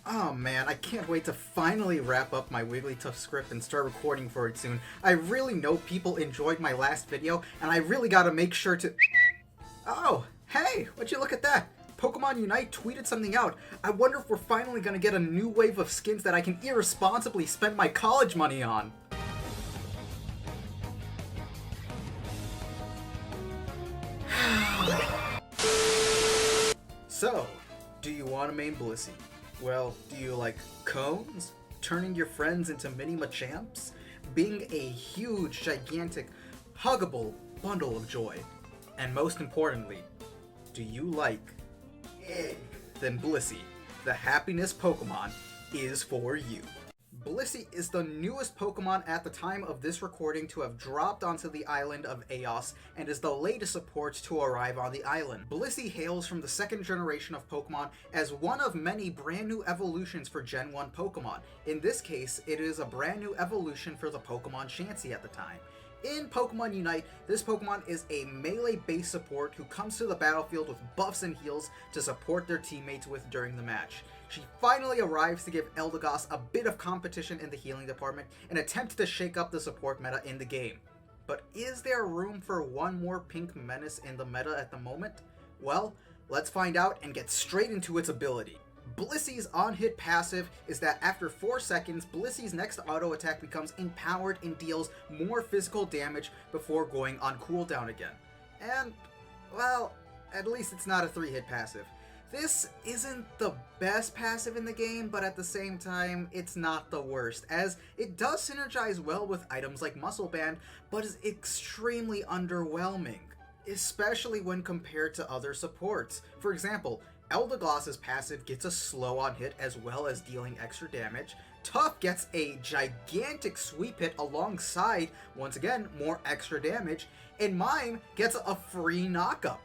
Oh man, I can't wait to finally wrap up my Wigglytuff script and start recording for it soon. I really know people enjoyed my last video, and I really gotta make sure to... Oh, hey, would you look at that? Pokemon Unite tweeted something out. I wonder if we're finally gonna get a new wave of skins that I can irresponsibly spend my college money on. So, do you want to main Blissey? Well, do you like cones? Turning your friends into mini Machamps? Being a huge, gigantic, huggable bundle of joy? And most importantly, do you like egg? Then Blissey, the happiness Pokemon, is for you. Blissey is the newest Pokemon at the time of this recording to have dropped onto the island of Eos and is the latest support to arrive on the island. Blissey hails from the second generation of Pokemon as one of many brand new evolutions for Gen 1 Pokemon. In this case, it is a brand new evolution for the Pokemon Chansey at the time. In Pokemon Unite, this Pokemon is a melee-based support who comes to the battlefield with buffs and heals to support their teammates with during the match. She finally arrives to give Eldegoss a bit of competition in the healing department and attempt to shake up the support meta in the game. But is there room for one more pink menace in the meta at the moment? Well, let's find out and get straight into its ability. Blissey's on-hit passive is that after 4 seconds, Blissey's next auto attack becomes empowered and deals more physical damage before going on cooldown again. And, well, at least it's not a 3-hit passive. This isn't the best passive in the game, but at the same time, it's not the worst, as it does synergize well with items like Muscle Band, but is extremely underwhelming, especially when compared to other supports. For example, Eldegoss's passive gets a slow on hit as well as dealing extra damage. Tough gets a gigantic sweep hit alongside, once again, more extra damage, and Mime gets a free knockup.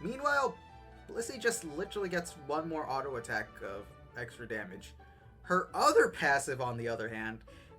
Meanwhile, Blissey just literally gets one more auto attack of extra damage. Her other passive, on the other hand,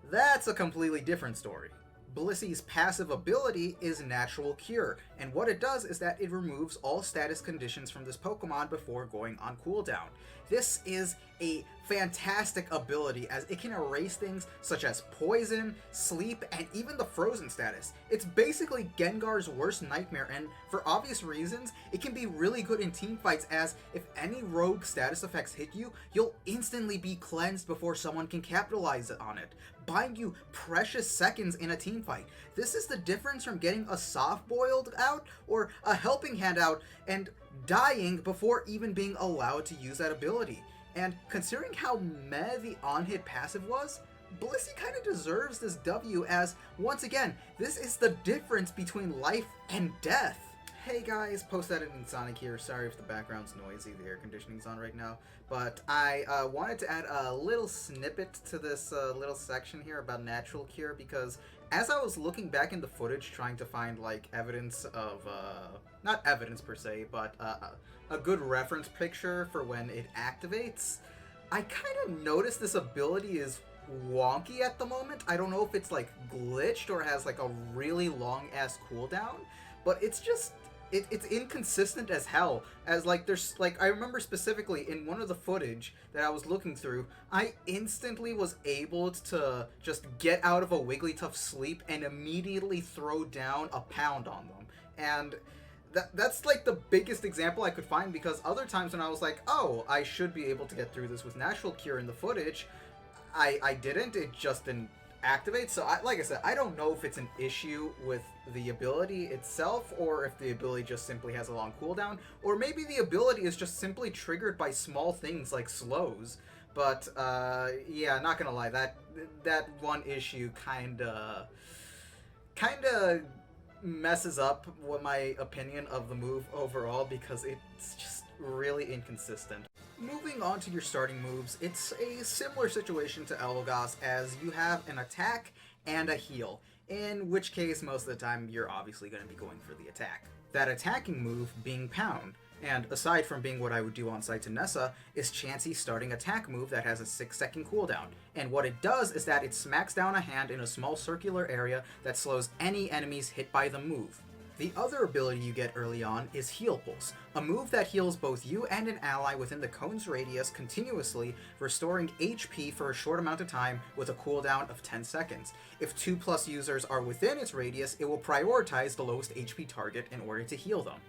that's a completely different story. Blissey's passive ability is Natural Cure, and what it does is that it removes all status conditions from this Pokemon before going on cooldown. This is a fantastic ability as it can erase things such as poison, sleep, and even the frozen status. It's basically Gengar's worst nightmare, and for obvious reasons, it can be really good in teamfights as if any rogue status effects hit you, you'll instantly be cleansed before someone can capitalize on it, buying you precious seconds in a teamfight. This is the difference from getting a soft-boiled out or a helping hand out and dying before even being allowed to use that ability. And considering how meh the on-hit passive was, Blissey kind of deserves this W as, once again, this is the difference between life and death. Hey guys, post-editing Sonic here. Sorry if the background's noisy, the air conditioning's on right now. But I wanted to add a little snippet to this little section here about Natural Cure because as I was looking back in the footage trying to find like evidence of, not evidence per se, but a good reference picture for when it activates, I kind of noticed this ability is wonky at the moment. I don't know if it's like glitched or has like a really long ass cooldown, but it's just it's inconsistent as hell. As like there's like I remember specifically in one of the footage that I was looking through, I instantly was able to just get out of a Wigglytuff sleep and immediately throw down a pound on them. And that's like the biggest example I could find because other times when I was like, oh, I should be able to get through this with Natural Cure in the footage, I didn't. It just didn't activate. So like I said, I don't know if it's an issue with the ability itself or if the ability just simply has a long cooldown, or maybe the ability is just simply triggered by small things like slows. But yeah, not gonna lie, that one issue kinda messes up what my opinion of the move overall because it's just really inconsistent. Moving on to your starting moves, it's a similar situation to Eldegoss as you have an attack and a heal, in which case most of the time you're obviously going to be going for the attack. That attacking move being Pound, and aside from being what I would do on site to Nessa, is Chansey's starting attack move that has a 6-second cooldown, and what it does is that it smacks down a hand in a small circular area that slows any enemies hit by the move. The other ability you get early on is Heal Pulse, a move that heals both you and an ally within the cone's radius continuously, restoring HP for a short amount of time with a cooldown of 10 seconds. If 2+ users are within its radius, it will prioritize the lowest HP target in order to heal them.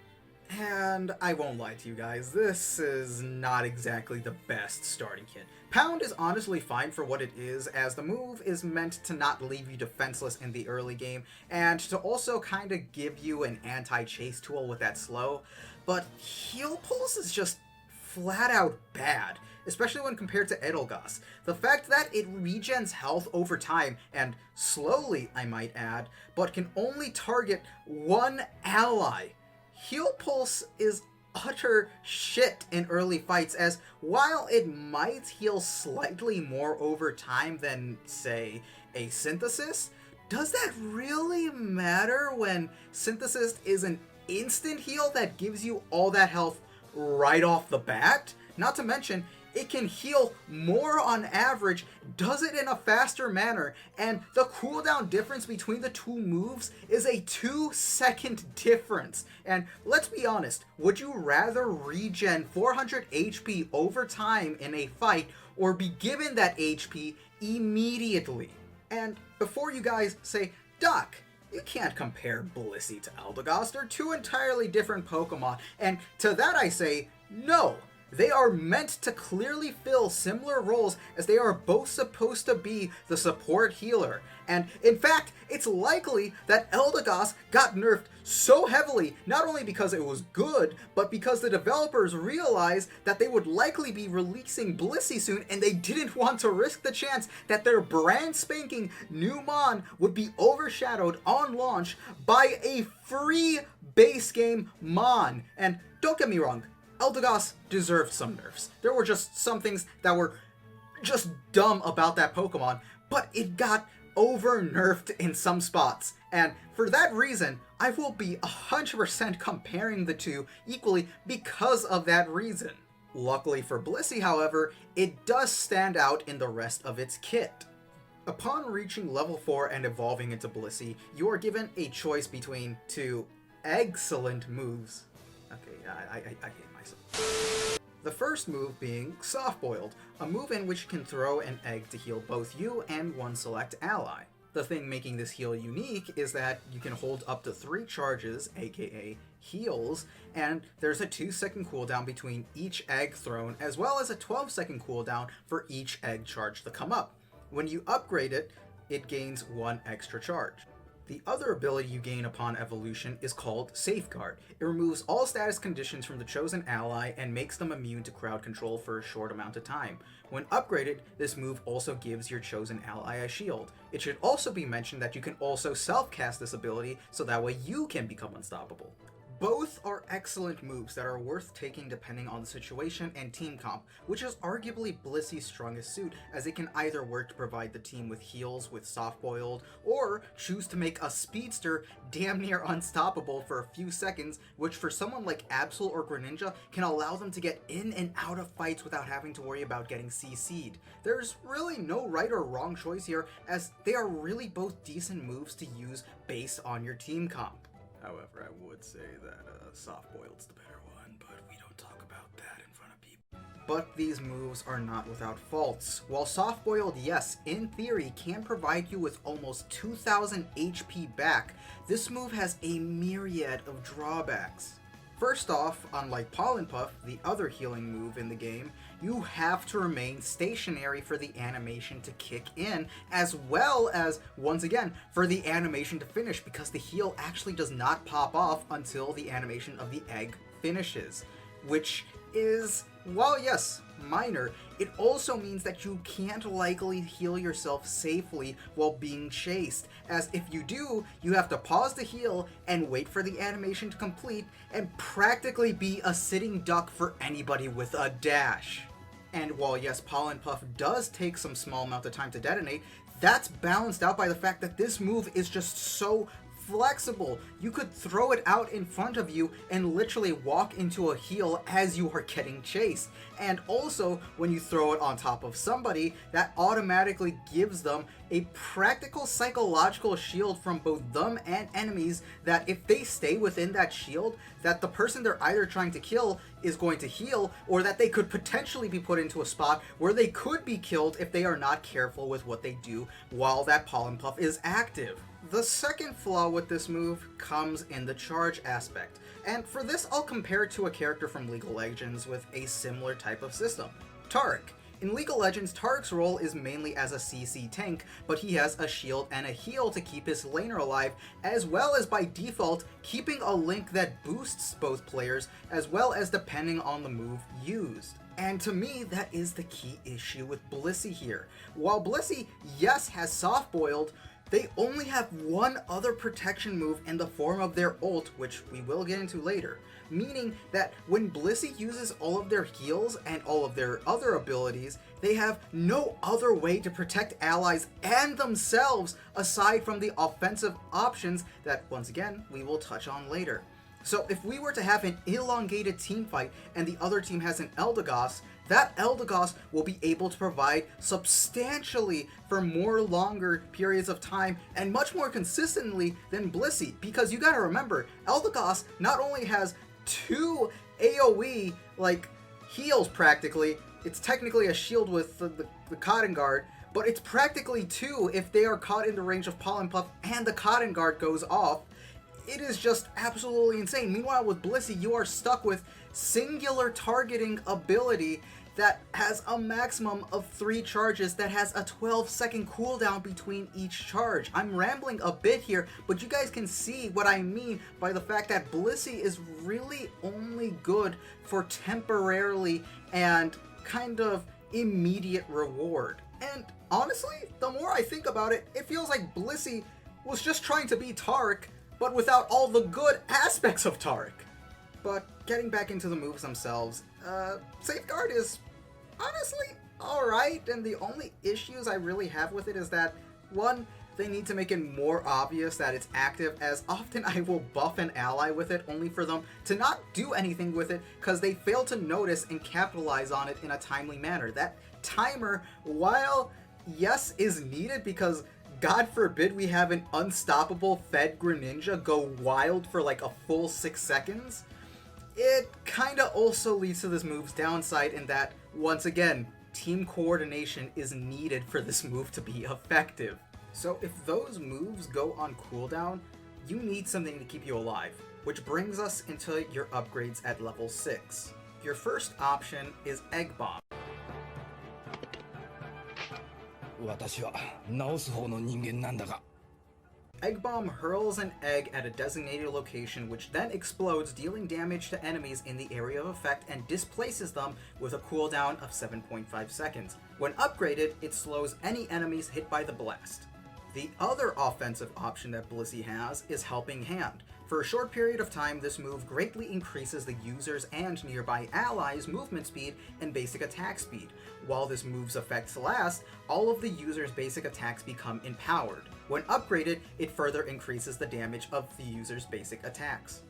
And I won't lie to you guys, this is not exactly the best starting kit. Pound is honestly fine for what it is, as the move is meant to not leave you defenseless in the early game, and to also kind of give you an anti-chase tool with that slow, but Heal Pulse is just flat out bad, especially when compared to Edelgast. The fact that it regens health over time, and slowly I might add, but can only target one ally. Heal Pulse is utter shit in early fights, as while it might heal slightly more over time than, say, a Synthesis, does that really matter when Synthesis is an instant heal that gives you all that health right off the bat? Not to mention, it can heal more on average, does it in a faster manner, and the cooldown difference between the two moves is a 2-second difference. And let's be honest, would you rather regen 400 HP over time in a fight, or be given that HP immediately? And before you guys say, Doc, you can't compare Blissey to Edelgast, they're two entirely different Pokemon, and to that I say, no! They are meant to clearly fill similar roles, as they are both supposed to be the support healer. And in fact, it's likely that Edelgast got nerfed so heavily, not only because it was good, but because the developers realized that they would likely be releasing Blissey soon, and they didn't want to risk the chance that their brand spanking new Mon would be overshadowed on launch by a free base game Mon. And don't get me wrong, Edelgast deserved some nerfs. There were just some things that were just dumb about that Pokemon, but it got over-nerfed in some spots. And for that reason, I will be 100% comparing the two equally because of that reason. Luckily for Blissey, however, it does stand out in the rest of its kit. Upon reaching level 4 and evolving into Blissey, you are given a choice between two excellent moves. Okay, I hate myself. The first move being Soft Boiled, a move in which you can throw an egg to heal both you and one select ally. The thing making this heal unique is that you can hold up to 3 charges, aka heals, and there's a 2-second cooldown between each egg thrown, as well as a 12-second cooldown for each egg charge to come up. When you upgrade it, it gains 1 extra charge. The other ability you gain upon evolution is called Safeguard. It removes all status conditions from the chosen ally and makes them immune to crowd control for a short amount of time. When upgraded, this move also gives your chosen ally a shield. It should also be mentioned that you can also self-cast this ability, so that way you can become unstoppable. Both are excellent moves that are worth taking depending on the situation and team comp, which is arguably Blissey's strongest suit, as it can either work to provide the team with heals with Soft Boiled, or choose to make a speedster damn near unstoppable for a few seconds, which for someone like Absol or Greninja can allow them to get in and out of fights without having to worry about getting CC'd. There's really no right or wrong choice here, as they are really both decent moves to use based on your team comp. However, I would say that Soft Boiled's the better one, but we don't talk about that in front of people. But these moves are not without faults. While Soft Boiled, yes, in theory, can provide you with almost 2,000 HP back, this move has a myriad of drawbacks. First off, unlike Pollen Puff, the other healing move in the game, you have to remain stationary for the animation to kick in, as well as, once again, for the animation to finish, because the heal actually does not pop off until the animation of the egg finishes. Which is, while yes, minor, it also means that you can't likely heal yourself safely while being chased, as if you do, you have to pause the heal and wait for the animation to complete, and practically be a sitting duck for anybody with a dash. And while yes, Pollen Puff does take some small amount of time to detonate, that's balanced out by the fact that this move is just so flexible. You could throw it out in front of you and literally walk into a heal as you are getting chased. And also, when you throw it on top of somebody, that automatically gives them a practical psychological shield from both them and enemies, that if they stay within that shield, that the person they're either trying to kill is going to heal, or that they could potentially be put into a spot where they could be killed if they are not careful with what they do while that pollen puff is active. The second flaw with this move comes in the charge aspect, and for this I'll compare it to a character from League of Legends with a similar type of system, Taric. In League of Legends, Taric's role is mainly as a CC tank, but he has a shield and a heal to keep his laner alive, as well as by default keeping a link that boosts both players, as well as depending on the move used. And to me, that is the key issue with Blissey here. While Blissey, yes, has soft-boiled, they only have one other protection move in the form of their ult, which we will get into later. Meaning that when Blissey uses all of their heals and all of their other abilities, they have no other way to protect allies and themselves aside from the offensive options that, once again, we will touch on later. So if we were to have an elongated team fight and the other team has an Eldegoss, that Eldegoss will be able to provide substantially for more longer periods of time and much more consistently than Blissey, because you gotta remember, Eldegoss not only has 2 AoE like heals practically, it's technically a shield with the Cotton Guard, but it's practically 2 if they are caught in the range of Pollen Puff and the Cotton Guard goes off. It is just absolutely insane. Meanwhile, with Blissey, you are stuck with singular targeting ability that has a maximum of 3 charges that has a 12-second cooldown between each charge. I'm rambling a bit here, but you guys can see what I mean by the fact that Blissey is really only good for temporarily and kind of immediate reward. And honestly, the more I think about it, it feels like Blissey was just trying to be Taric, but without all the good aspects of Taric. But getting back into the moves themselves, Safeguard is honestly alright, and the only issues I really have with it is that, one, they need to make it more obvious that it's active, as often I will buff an ally with it only for them to not do anything with it because they fail to notice and capitalize on it in a timely manner. That timer, while yes is needed because God forbid we have an unstoppable Fed Greninja go wild for like a full 6 seconds, it kinda also leads to this move's downside in that, once again, team coordination is needed for this move to be effective. So if those moves go on cooldown, you need something to keep you alive, which brings us into your upgrades at level 6. Your first option is Egg Bomb. 私は直す方の人間なんだが Egg Bomb hurls an egg at a designated location, which then explodes, dealing damage to enemies in the area of effect and displaces them with a cooldown of 7.5 seconds. When upgraded, it slows any enemies hit by the blast. The other offensive option that Blissey has is Helping Hand. For a short period of time, this move greatly increases the user's and nearby allies' movement speed and basic attack speed. While this move's effects last, all of the user's basic attacks become empowered. When upgraded, it further increases the damage of the user's basic attacks.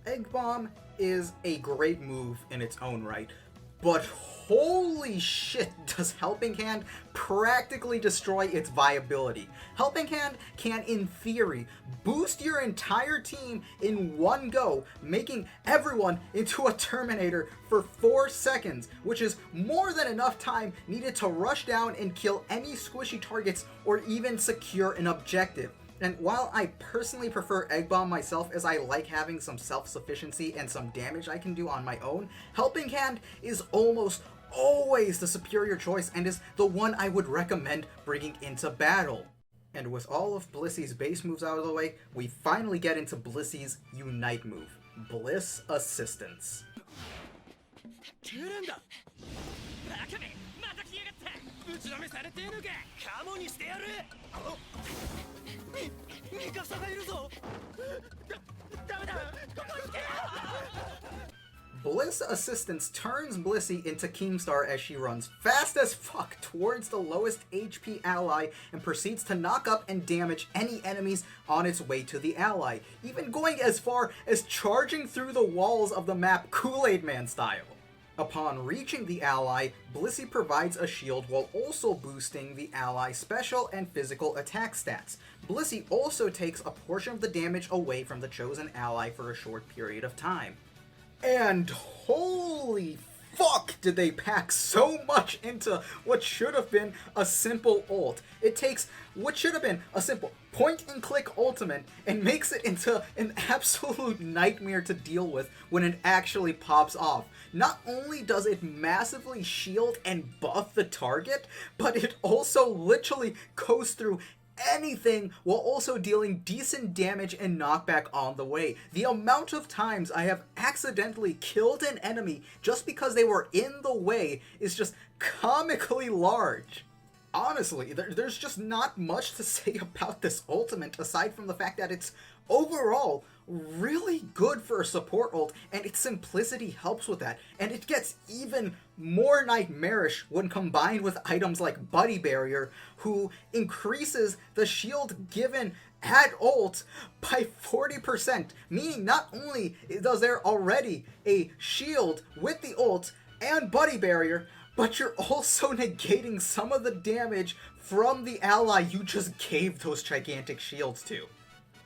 Egg Bomb is a great move in its own right, but holy shit does Helping Hand practically destroy its viability. Helping Hand can, in theory, boost your entire team in one go, making everyone into a Terminator for 4 seconds, which is more than enough time needed to rush down and kill any squishy targets or even secure an objective. And while I personally prefer Egg Bomb myself, as I like having some self-sufficiency and some damage I can do on my own, Helping Hand is almost always the superior choice and is the one I would recommend bringing into battle. And with all of Blissey's base moves out of the way, we finally get into Blissey's Unite move, Bliss Assistance. 打ちのめされてえのかカモにしてやるミカサがいるぞダメだここ行けよ Bliss Assistance turns Blissey into Keemstar as she runs fast as fuck towards the lowest HP ally and proceeds to knock up and damage any enemies on its way to the ally, even going as far as charging through the walls of the map Kool-Aid Man style. Upon reaching the ally, Blissey provides a shield while also boosting the ally's special and physical attack stats. Blissey also takes a portion of the damage away from the chosen ally for a short period of time. And holy fuck did they pack so much into what should have been a simple ult. It takes what should have been a simple point-and-click ultimate and makes it into an absolute nightmare to deal with when it actually pops off. Not only does it massively shield and buff the target, but it also literally goes through anything while also dealing decent damage and knockback on the way. The amount of times I have accidentally killed an enemy just because they were in the way is just comically large. Honestly, there's just not much to say about this ultimate aside from the fact that it's overall really good for a support ult, and its simplicity helps with that, and it gets even more nightmarish when combined with items like Buddy Barrier, who increases the shield given at ult by 40%, meaning not only does there already a shield with the ult and Buddy Barrier, but you're also negating some of the damage from the ally you just gave those gigantic shields to.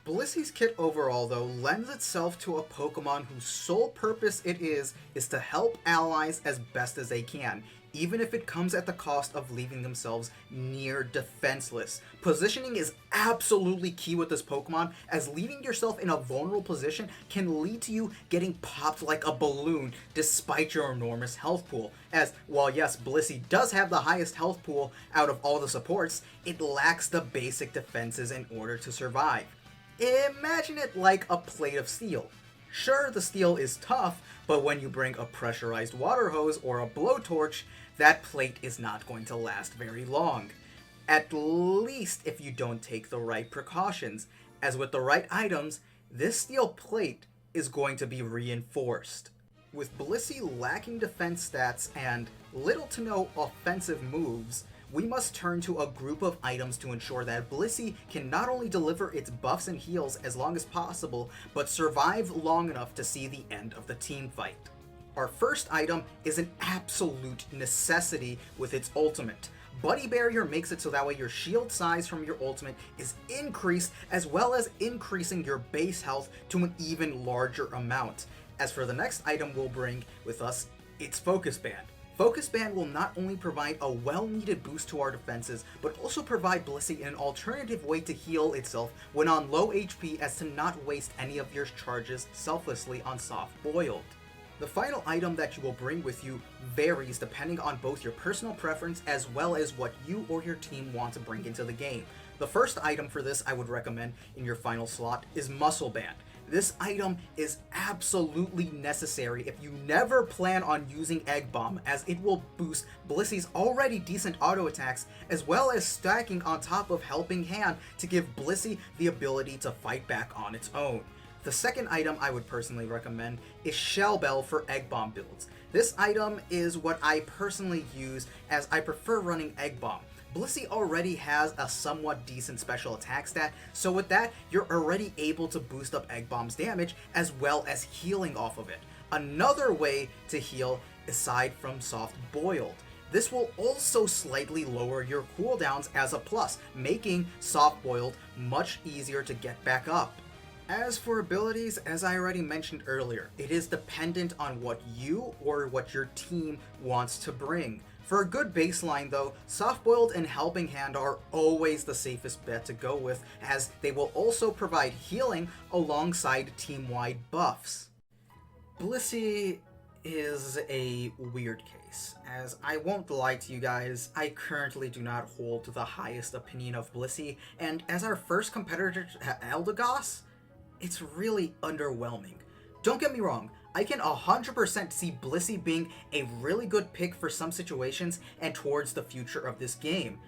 Blissey's kit overall, though, lends itself to a Pokemon whose sole purpose it is to help allies as best as they can, even if it comes at the cost of leaving themselves near defenseless. Positioning is absolutely key with this Pokemon, as leaving yourself in a vulnerable position can lead to you getting popped like a balloon despite your enormous health pool. As, while yes, Blissey does have the highest health pool out of all the supports, it lacks the basic defenses in order to survive. Imagine it like a plate of steel. Sure, the steel is tough, but when you bring a pressurized water hose or a blowtorch, that plate is not going to last very long. At least if you don't take the right precautions, as with the right items, this steel plate is going to be reinforced. With Blissey lacking defense stats and little to no offensive moves, we must turn to a group of items to ensure that Blissey can not only deliver its buffs and heals as long as possible, but survive long enough to see the end of the team fight. Our first item is an absolute necessity with its ultimate. Buddy Barrier makes it so that way your shield size from your ultimate is increased, as well as increasing your base health to an even larger amount. As for the next item we'll bring with us, it's Focus Band. Focus Band will not only provide a well-needed boost to our defenses, but also provide Blissey an alternative way to heal itself when on low HP, as to not waste any of your charges selflessly on Soft Boiled. The final item that you will bring with you varies depending on both your personal preference as well as what you or your team want to bring into the game. The first item for this I would recommend in your final slot is Muscle Band. This item is absolutely necessary if you never plan on using Egg Bomb, as it will boost Blissey's already decent auto attacks, as well as stacking on top of Helping Hand to give Blissey the ability to fight back on its own. The second item I would personally recommend is Shell Bell for Egg Bomb builds. This item is what I personally use, as I prefer running Egg Bomb. Blissey already has a somewhat decent special attack stat, so with that, you're already able to boost up Egg Bomb's damage as well as healing off of it. Another way to heal aside from Soft Boiled. This will also slightly lower your cooldowns as a plus, making Soft Boiled much easier to get back up. As for abilities, as I already mentioned earlier, it is dependent on what you or what your team wants to bring. For a good baseline though, Soft Boiled and Helping Hand are always the safest bet to go with, as they will also provide healing alongside team-wide buffs. Blissey is a weird case, as I won't lie to you guys, I currently do not hold the highest opinion of Blissey, and as our first competitor to Eldegoss, it's really underwhelming. Don't get me wrong, I can 100% see Blissey being a really good pick for some situations and towards the future of this game,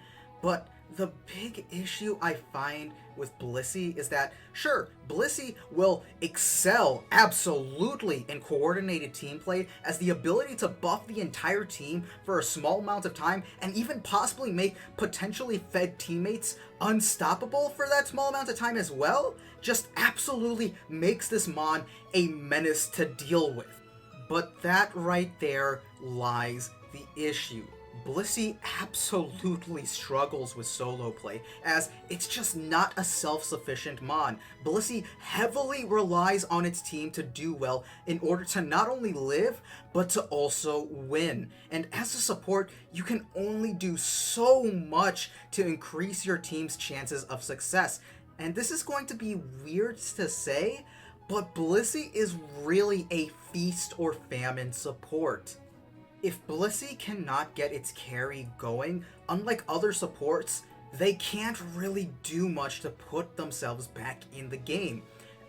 but The big issue I find with Blissey is that, sure, Blissey will excel absolutely in coordinated team play, as the ability to buff the entire team for a small amount of time and even possibly make potentially fed teammates unstoppable for that small amount of time as well, just absolutely makes this Mon a menace to deal with. But that right there lies the issue. Blissey absolutely struggles with solo play, as it's just not a self-sufficient Mon. Blissey heavily relies on its team to do well in order to not only live, but to also win. And as a support, you can only do so much to increase your team's chances of success. And this is going to be weird to say, but Blissey is really a feast or famine support. If Blissey cannot get its carry going, unlike other supports, they can't really do much to put themselves back in the game.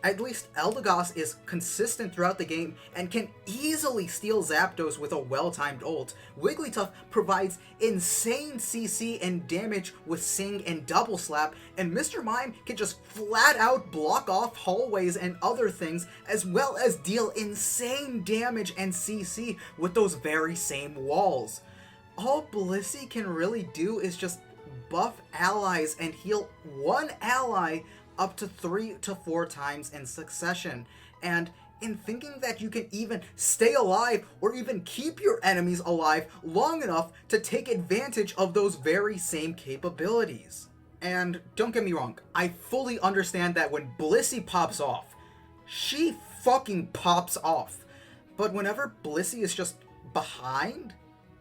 At least Eldegoss is consistent throughout the game and can easily steal Zapdos with a well-timed ult. Wigglytuff provides insane CC and damage with Sing and Double Slap, and Mr. Mime can just flat out block off hallways and other things, as well as deal insane damage and CC with those very same walls. All Blissey can really do is just buff allies and heal one ally up to 3 to 4 times in succession. And in thinking that you can even stay alive or even keep your enemies alive long enough to take advantage of those very same capabilities. And don't get me wrong, I fully understand that when Blissey pops off, she fucking pops off. But whenever Blissey is just behind,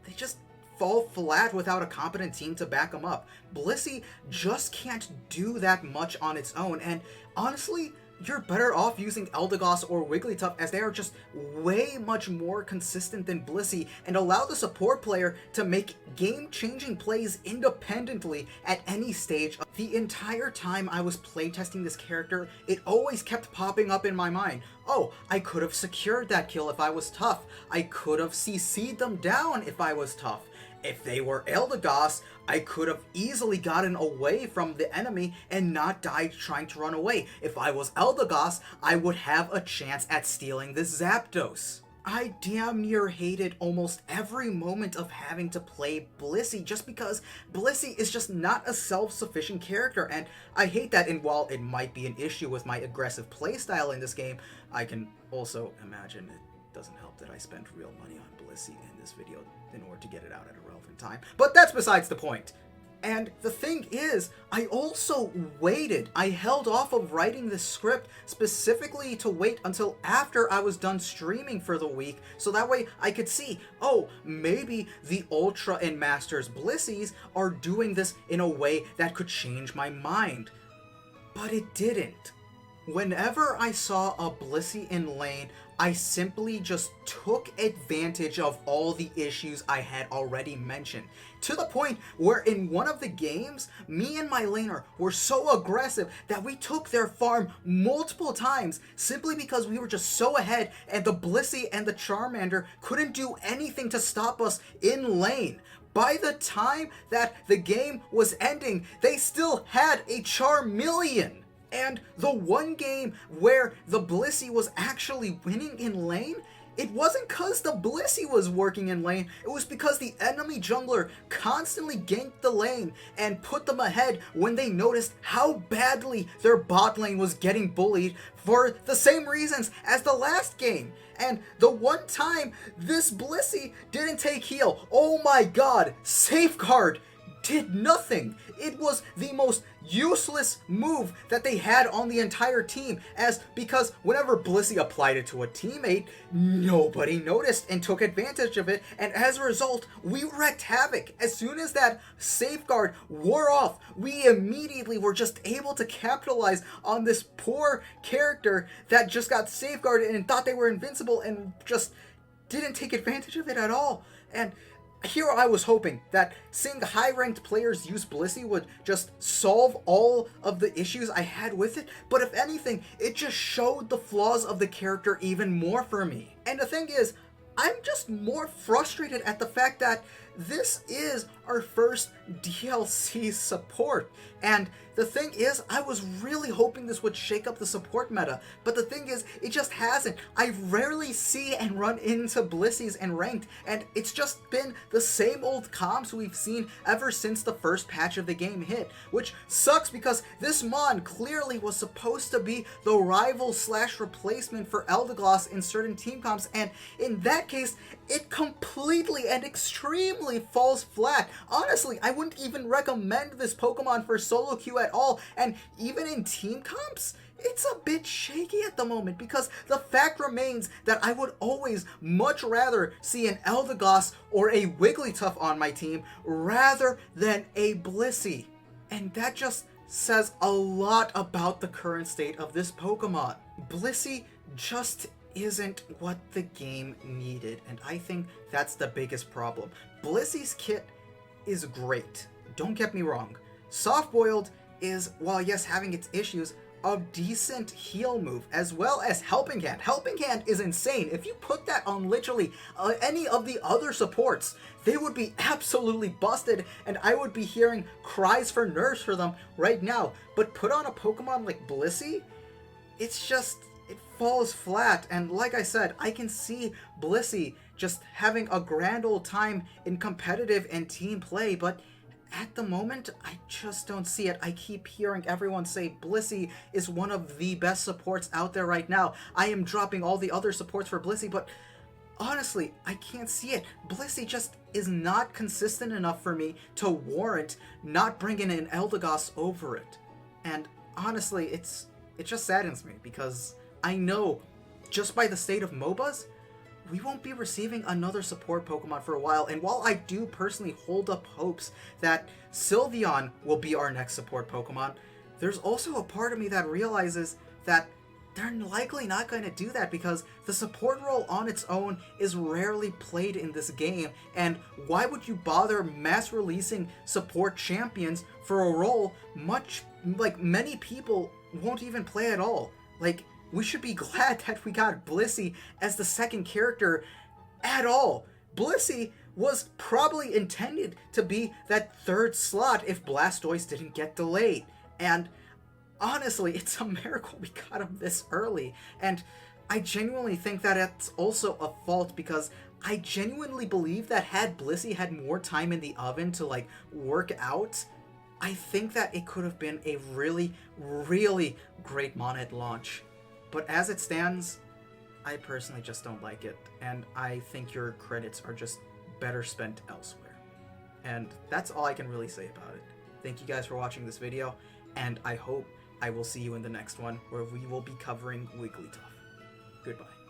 they just fall flat without a competent team to back them up. Blissey just can't do that much on its own, and honestly, you're better off using Eldegoss or Wigglytuff, as they are just way much more consistent than Blissey and allow the support player to make game-changing plays independently at any stage. The entire time I was playtesting this character, it always kept popping up in my mind. Oh, I could have secured that kill if I was tough. I could have CC'd them down if I was tough. If they were Eldegoss, I could have easily gotten away from the enemy and not died trying to run away. If I was Eldegoss, I would have a chance at stealing this Zapdos. I damn near hated almost every moment of having to play Blissey just because Blissey is just not a self-sufficient character, and I hate that. And while it might be an issue with my aggressive playstyle in this game, I can also imagine it doesn't help that I spent real money on Blissey in this video in order to get it out at a relevant time. But that's besides the point. And the thing is, I also waited. I held off of writing this script specifically to wait until after I was done streaming for the week, so that way I could see, oh, maybe the Ultra and Masters Blisseys are doing this in a way that could change my mind. But it didn't. Whenever I saw a Blissey in lane, I simply just took advantage of all the issues I had already mentioned. To the point where in one of the games, me and my laner were so aggressive that we took their farm multiple times simply because we were just so ahead and the Blissey and the Charmander couldn't do anything to stop us in lane. By the time that the game was ending, they still had a Charmeleon. And the one game where the Blissey was actually winning in lane, it wasn't because the Blissey was working in lane, it was because the enemy jungler constantly ganked the lane and put them ahead when they noticed how badly their bot lane was getting bullied for the same reasons as the last game. And the one time this Blissey didn't take heal, oh my god, Safeguard did nothing. It was the most useless move that they had on the entire team, because whenever Blissey applied it to a teammate, nobody noticed and took advantage of it, and as a result, we wreaked havoc. As soon as that Safeguard wore off, we immediately were just able to capitalize on this poor character that just got safeguarded and thought they were invincible and just didn't take advantage of it at all. And here I was hoping that seeing high-ranked players use Blissey would just solve all of the issues I had with it, but if anything, it just showed the flaws of the character even more for me. And the thing is, I'm just more frustrated at the fact that this is our first DLC support. And the thing is, I was really hoping this would shake up the support meta, but the thing is, it just hasn't. I rarely see and run into Blisseys and ranked, and it's just been the same old comps we've seen ever since the first patch of the game hit, which sucks because this Mon clearly was supposed to be the rival / replacement for Eldegoss in certain team comps, and in that case, it completely and extremely falls flat. Honestly, I wouldn't even recommend this Pokemon for solo queue at all, and even in team comps, it's a bit shaky at the moment because the fact remains that I would always much rather see an Eldegoss or a Wigglytuff on my team rather than a Blissey. And that just says a lot about the current state of this Pokemon. Blissey just isn't what the game needed, and I think that's the biggest problem. Blissey's kit is great, don't get me wrong. Soft-boiled is, while yes having its issues, a decent heal move, as well as Helping Hand. Helping Hand is insane. If you put that on literally any of the other supports, they would be absolutely busted, and I would be hearing cries for nerfs for them right now. But put on a Pokemon like Blissey, it's just, it falls flat. And like I said, I can see Blissey just having a grand old time in competitive and team play, but at the moment, I just don't see it. I keep hearing everyone say Blissey is one of the best supports out there right now. I am dropping all the other supports for Blissey, but honestly, I can't see it. Blissey just is not consistent enough for me to warrant not bringing an Eldegoss over it. And honestly, it just saddens me because I know just by the state of MOBAs, we won't be receiving another support Pokemon for a while, and while I do personally hold up hopes that Sylveon will be our next support Pokemon, there's also a part of me that realizes that they're likely not going to do that because the support role on its own is rarely played in this game, and why would you bother mass releasing support champions for a role many people won't even play at all? We should be glad that we got Blissey as the second character at all. Blissey was probably intended to be that third slot if Blastoise didn't get delayed. And honestly, it's a miracle we got him this early. And I genuinely think that it's also a fault because I genuinely believe that had Blissey had more time in the oven to work out, I think that it could have been a really, really great Mon at launch. But as it stands, I personally just don't like it, and I think your credits are just better spent elsewhere. And that's all I can really say about it. Thank you guys for watching this video, and I hope I will see you in the next one, where we will be covering Wigglytuff. Goodbye.